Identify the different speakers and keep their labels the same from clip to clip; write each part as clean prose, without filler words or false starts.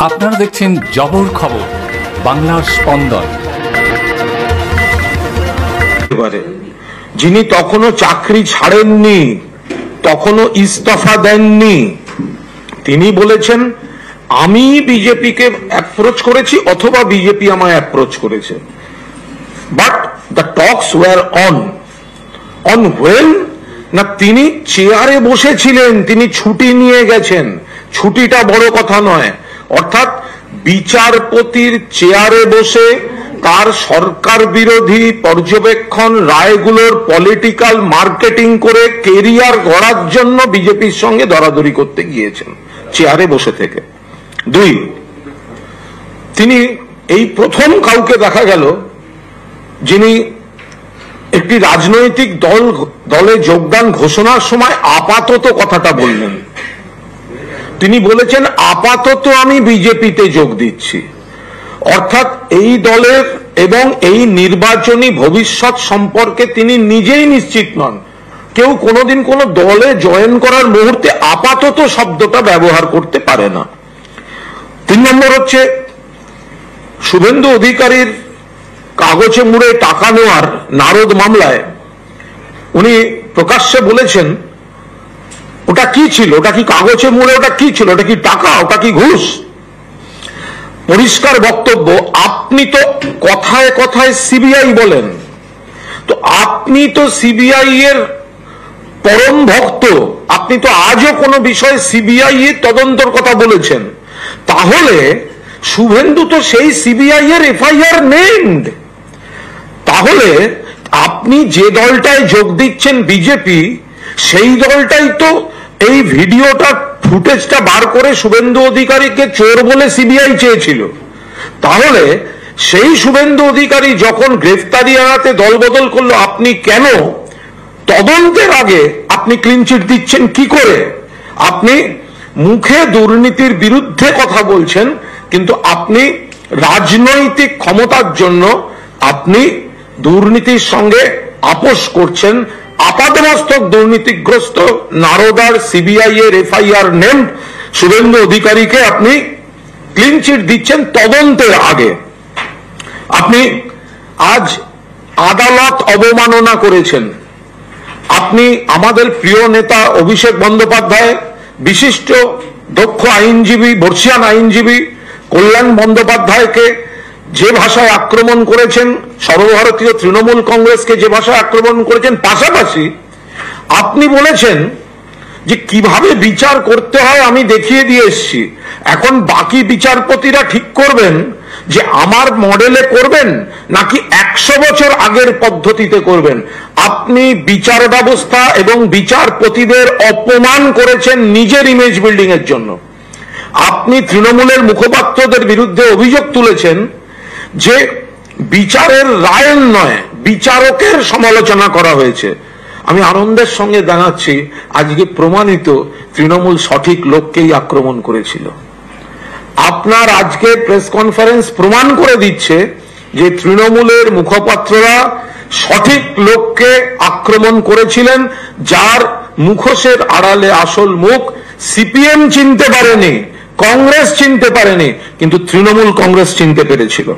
Speaker 1: আপনারা দেখছেন জবর খবর, বাংলার স্পন্দন।
Speaker 2: যিনি তখনও চাকরি ছাড়েননি, তখনও ইস্তফা দেননি, তিনি বলেছেন আমি বিজেপিকে অ্যাপ্রোচ করেছি অথবা বিজেপি আমায় অ্যাপ্রোচ করেছে। But the talks were on when না তিনি চেয়ারে বসেছিলেন, তিনি ছুটি নিয়ে গেছেন। ছুটিটা বড় কথা নয়, অর্থাৎ বিচারপতির চেয়ারে বসে তার সরকার বিরোধী পর্যবেক্ষণ রায়গুলোর পলিটিক্যাল মার্কেটিং করে কেরিয়ার গড়ার জন্য বিজেপির সঙ্গে দরাদরি করতে গিয়েছেন চেয়ারে বসে থেকে। দুই, তিনি এই প্রথম কাউকে দেখা গেল যিনি একটি রাজনৈতিক দলে যোগদান ঘোষণার সময় আপাতত কথাটা বললেন। তিনি বলেছেন আপাতত আমি বিজেপিতে যোগ দিচ্ছি, অর্থাৎ এই দলের এবং এই নির্বাচনী ভবিষ্যৎ সম্পর্কে তিনি নিজেই নিশ্চিত নন। কেউ কোনোদিন কোনো দলে জয়েন করার মুহূর্তে আপাতত শব্দটা ব্যবহার করতে পারে না। 3 নম্বর হচ্ছে শুভেন্দু অধিকারীর কাগজে মুড়ে টাকা নেওয়ার নারদ মামলায় উনি প্রকাশ্যে বলেছেন ওটা কি ছিল, ওটা কি কাগজে মুড়ে, ওটা কি ছিল, ওটা কি টাকা, ওটা কি ঘুষ? পরিষ্কার বক্তব্য, আপনি তো কথায় কথায় সিবিআই বলেন, তো আপনি তো সিবিআই এর পরম ভক্ত, আপনি তো আজও কোনো বিষয়ে সিবিআই এর তদন্তর কথা বলেছেন, তাহলে শুভেন্দু তো সেই সিবিআই এর এফআইআর নেমড। তাহলে আপনি যে দলটায় যোগ দিচ্ছেন বিজেপি, সেই দলটাই তো এই ভিডিওটা ফুটেজটা বার করে শুভেন্দু অধিকারীকে চোর বলে সিবিআই চেয়েছিল। তাহলে সেই শুভেন্দু অধিকারী যখন গ্রেফতারি এড়াতে দলবদল করলো, আপনি কেন তদন্তের আগে আপনি ক্লিনচিট দিচ্ছেন কি করে? আপনি মুখে দুর্নীতির বিরুদ্ধে কথা বলছেন, কিন্তু আপনি রাজনৈতিক ক্ষমতার জন্য আপনি দুর্নীতির সঙ্গে আপোষ করছেন। আপাতমস্তক দুর্নীতিগ্রস্ত নারদার সিবিআই এর এফআইআর নেম শুভেন্দু অধিকারীকে আপনি ক্লিনচিট দিচ্ছেন তদন্তের আগে। আপনি আজ আদালত অবমাননা করেছেন। আপনি আমাদের প্রিয় নেতা অভিষেক বন্দ্যোপাধ্যায়, বিশিষ্ট দক্ষ আইনজীবী, বর্ষিয়ান আইনজীবী কল্যাণ বন্দ্যোপাধ্যায়কে যে ভাষায় আক্রমণ করেছেন, সর্বভারতীয় তৃণমূল কংগ্রেসকে যে ভাষায় আক্রমণ করেছেন, পাশাপাশি আপনি বলেছেন যে কিভাবে বিচার করতে হয় আমি দেখিয়ে দিয়ে এসেছি, এখন বাকি বিচারপতিরা ঠিক করবেন যে আমার মডেলে করবেন নাকি 100 বছর আগের পদ্ধতিতে করবেন। আপনি বিচার ব্যবস্থা এবং বিচারপতিদের অপমান করেছেন নিজের ইমেজ বিল্ডিং এর জন্য। আপনি তৃণমূলের মুখপাত্রদের বিরুদ্ধে অভিযোগ তুলেছেন যে বিচারের রায়ের নয়, বিচারকের সমালোচনা করা হয়েছে। আমি আনন্দের সঙ্গে জানাচ্ছি আজকে প্রমাণিত তৃণমূল সঠিক লোককেই আক্রমণ করেছিল। আপনার আজকে প্রেস কনফারেন্স প্রমাণ করে দিচ্ছে যে তৃণমূলের মুখপাত্ররা সঠিক লোককে আক্রমণ করেছিলেন, যার মুখোশের আড়ালে আসল মুখ সিপিএম চিনতে পারেনি, কংগ্রেস চিনতে পারেনি, কিন্তু তৃণমূল কংগ্রেস চিনতে পেরেছিল।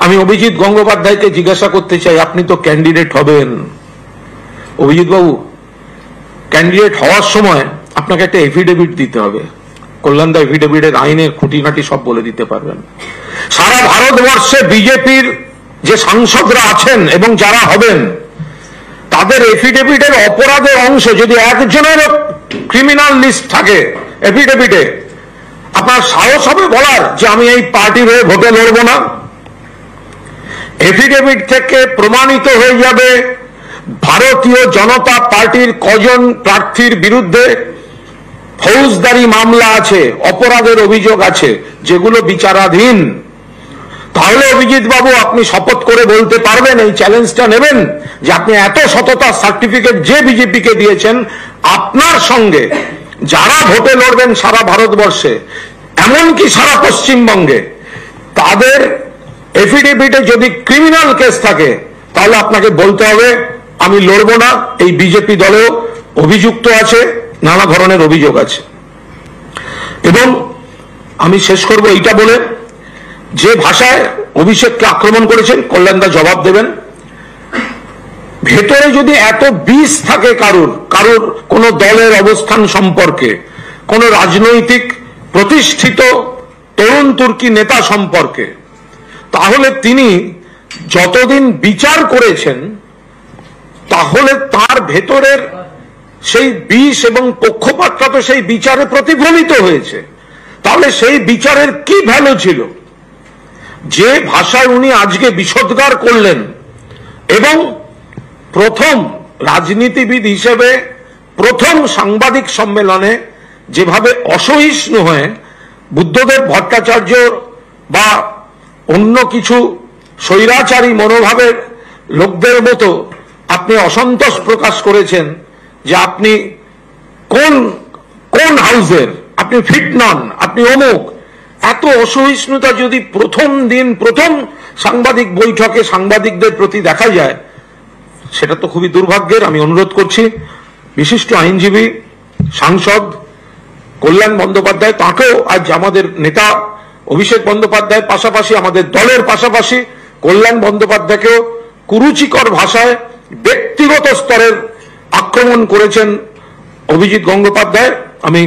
Speaker 2: আমি অভিজিৎ গঙ্গোপাধ্যায়কে জিজ্ঞাসা করতে চাই, আপনি তো ক্যান্ডিডেট হবেন। অভিজিৎ বাবু, ক্যান্ডিডেট হওয়ার সময় আপনাকে একটা এফিডেভিট দিতে হবে। কল্যাণদা এফিডেভিটের আইনের খুঁটিনাটি সব বলে দিতে পারবেন। সারা ভারতবর্ষে বিজেপির যে সাংসদরা আছেন এবং যারা হবেন, তাদের এফিডেভিটের অপরাধের অংশ যদি একজনের ক্রিমিনাল লিস্ট থাকে এফিডেভিটে, আপনার সাহস হবে বলার যে আমি এই পার্টির হয়ে ভোটে লড়ব না? এফিডেভিট থেকে প্রমাণিত হয়ে যাবে ভারতীয় জনতা পার্টির কজন প্রার্থীর বিরুদ্ধে ফৌজদারি মামলা আছে, অপরাধের অভিযোগ আছে, যেগুলো বিচারাধীন। তাহলে অভিজিৎ বাবু আপনি শপথ করে বলতে পারবেন, এই চ্যালেঞ্জটা নেবেন যে আপনি এত সততার সার্টিফিকেট যে বিজেপিকে দিয়েছেন, আপনার সঙ্গে যারা ভোটে লড়বেন সারা ভারতবর্ষে, এমনকি সারা পশ্চিমবঙ্গে, তাদের এফিডেভিটে যদি ক্রিমিনাল কেস থাকে, তাহলে আপনাকে বলতে হবে আমি লড়বো না, এই বিজেপি দলেও অভিযুক্ত আছে, নানা ধরনের অভিযোগ আছে। এবং আমি শেষ করব এইটা বলে, যে ভাষায় অভিষেককে আক্রমণ করেছেন কল্যাণদা জবাব দেবেন। ভেতরে যদি এত বিষ থাকে কারুর কোন দলের অবস্থান সম্পর্কে, কোন রাজনৈতিক প্রতিষ্ঠিত তরুণ তুর্কি নেতা সম্পর্কে, তাহলে তিনি যতদিন বিচার করেছেন তাহলে তার ভেতরের সেই বিষ এবং পক্ষপাতটা তো সেই বিচারে প্রতিফলিত হয়েছে। তাহলে সেই বিচারের কি ভ্যালু ছিল? যে ভাষায় উনি আজকে বিষোদ্গার করলেন এবং প্রথম রাজনীতিবিদ হিসেবে প্রথম সাংবাদিক সম্মেলনে যেভাবে অসহিষ্ণু হয়ে বুদ্ধদেব ভট্টাচার্য বা অন্য কিছু স্বৈরাচারী মনোভাবের লোকদের মতো আপনি অসন্তোষ প্রকাশ করেছেন যে আপনি কোন হাউসের, আপনি ফিট নন, আপনি অমুক, এত অসহিষ্ণুতা যদি প্রথম সাংবাদিক বৈঠকে সাংবাদিকদের প্রতি দেখা যায়, সেটা তো খুবই দুর্ভাগ্যের। আমি অনুরোধ করছি বিশিষ্ট আইনজীবী সাংসদ কল্যাণ বন্দ্যোপাধ্যায়, তাকেও আজ আমাদের নেতা অভিষেক বন্দ্যোপাধ্যায়ের পাশাপাশি আমাদের দলের পাশাপাশি কল্যাণ বন্দ্যোপাধ্যায়কেও কুরুচিকর ভাষায় ব্যক্তিগত স্তরের আক্রমণ করেছেন অভিজিৎ গঙ্গোপাধ্যায়। আমি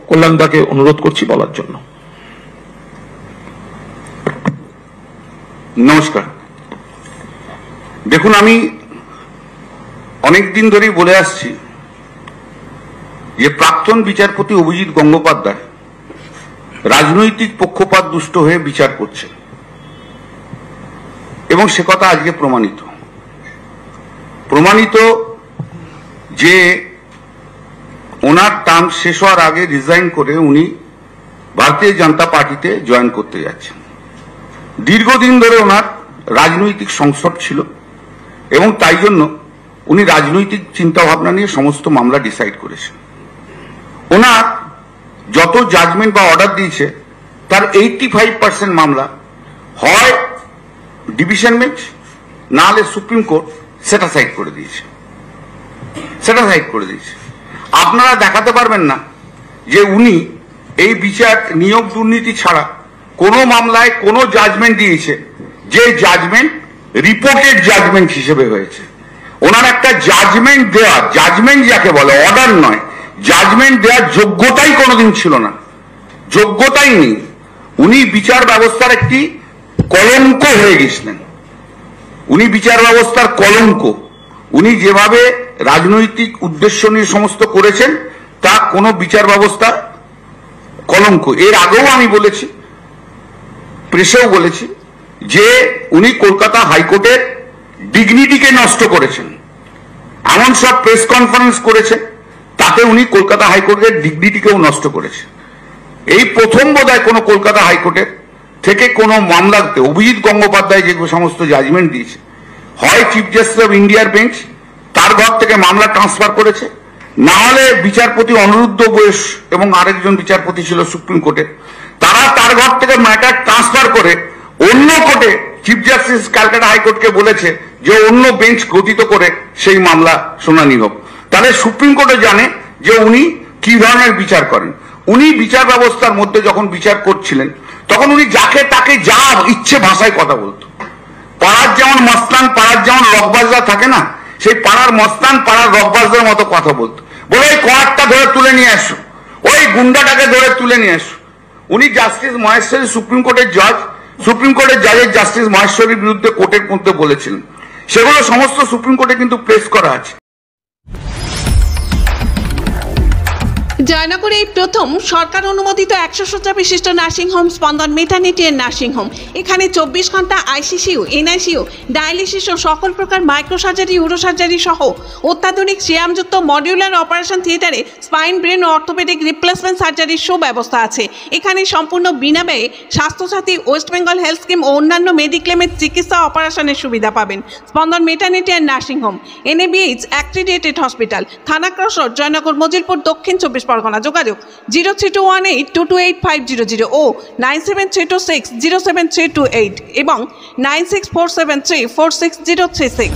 Speaker 2: কল্যাণদাকে অনুরোধ করছি বলার জন্য।
Speaker 3: নমস্কার। দেখুন, আমি অনেকদিন ধরেই বলে আসছি যে প্রাক্তন বিচারপতি অভিজিৎ গঙ্গোপাধ্যায় রাজনৈতিক পক্ষপাত দুষ্ট হয়ে বিচার করছে এবং সে কথা আজকে প্রমাণিত যে ওনার টার্ম শেষ হওয়ার আগে রিজাইন করে উনি ভারতীয় জনতা পার্টিতে জয়েন করতে যাচ্ছেন। দীর্ঘদিন ধরে ওনার রাজনৈতিক সংসদ ছিল এবং তাই জন্য উনি রাজনৈতিক চিন্তা ভাবনা নিয়ে সমস্ত মামলা ডিসাইড করেছেন। ওনার যত জাজমেন্ট বা অর্ডার দিয়েছে তার 85% মামলা হয় ডিভিশন বেঞ্চ, না হলে সুপ্রিম কোর্ট সেটা সাইড করে দিয়েছে। আপনারা দেখাতে পারবেন না যে উনি এই বিচার নিয়োগ দুর্নীতি ছাড়া কোনো মামলায় কোনো জাজমেন্ট দিয়েছে যে জাজমেন্ট রিপোর্টেড জাজমেন্ট হিসেবে হয়েছে। ওনার একটা জাজমেন্ট দেওয়া, জাজমেন্ট যাকে বলে, অর্ডার নয়, জাজমেন্ট দেওয়ার যোগ্যতাই কোনোদিন ছিল না, যোগ্যতাই নেই। উনি বিচার ব্যবস্থার একটি কলঙ্ক হয়ে গেছিলেন। উনি বিচার ব্যবস্থার কলঙ্ক। উনি যেভাবে রাজনৈতিক উদ্দেশ্য নিয়ে সমস্ত করেছেন তা কোনো বিচার ব্যবস্থা কলঙ্ক। এর আগেও আমি বলেছি, প্রেসেও বলেছি যে উনি কলকাতা হাইকোর্টের ডিগনিটিকে নষ্ট করেছেন। এমন সব প্রেস কনফারেন্স করেছেন তাতে উনি কলকাতা হাইকোর্টের ডিগনিটিকেও নষ্ট করেছেন। এই প্রথম বোধহয় কোনো কলকাতা হাইকোর্টের থেকে কোনো মামলাতে অভিজিৎ গঙ্গোপাধ্যায় যে সমস্ত জাজমেন্ট দিয়েছে, হয় চিফ জাস্টিস অফ ইন্ডিয়ার বেঞ্চ তার ঘর থেকে মামলা ট্রান্সফার করেছে, না হলে বিচারপতি অনিরুদ্ধ বোস এবং আরেকজন বিচারপতি ছিল সুপ্রিম কোর্টে, তারা তার ঘর থেকে ম্যাটার ট্রান্সফার করে অন্য কোর্টে চিফ জাস্টিস ক্যালকাটা হাইকোর্টকে বলেছে যে অন্য বেঞ্চ গঠিত করে সেই মামলা শুনানি হোক। তাহলে সুপ্রিম কোর্টে জানে যে উনি কি ধরনের বিচার করেন। উনি বিচার ব্যবস্থার মধ্যে যখন বিচার করছিলেন তখন উনি যাকে তাকে যা ইচ্ছে ভাষায় কথা বলতো। পাড়ার যেমন মস্তান, পাড়ার যেমন রকবাজরা থাকে না, সেই পাড়ার মস্তান পাড়ার রকবাজদের মতো কথা বলতো। বলে ওই কড়ারটা ধরে তুলে নিয়ে আসো, ওই গুন্ডাটাকে ধরে তুলে নিয়ে আসো। উনি জাস্টিস মহেশ্বরী, সুপ্রিম কোর্টের জাজের জাস্টিস মহেশ্বরীর বিরুদ্ধে কোর্টের মধ্যে বলেছিলেন, সেগুলো সমস্ত সুপ্রিম কোর্টে কিন্তু প্রেস করা আছে।
Speaker 4: জয়নগরে এই প্রথম সরকার অনুমোদিত 100 শয্যা বিশিষ্ট নার্সিংহোম স্পন্দন মেটার্নিটি এন্ড নার্সিংহোম। এখানে 24 ঘন্টা আইসিসিউ, এনআইসিউ, ডায়ালিসিস ও সকল প্রকার মাইক্রোসার্জারি, ইউরোসার্জারি সহ অত্যাধুনিক সিয়ামযুক্ত মডিউলার অপারেশন থিয়েটারে স্পাইন, ব্রেন ও অর্থোপেডিক রিপ্লেসমেন্ট সার্জারির সুব্যবস্থা আছে। এখানে সম্পূর্ণ বিনামূল্যে Swasthyasathi, West Bengal health scheme ও অন্যান্য মেডিক্লেমের চিকিৎসা অপারেশনের সুবিধা পাবেন। Spandan maternity and nursing home, NABH accredited hospital, Thana cross road, Joynagar, Majilpur, Dakshin 24 Pargana. যোগাযোগ 0321822850 ও 9732607328 এবং 9647346036।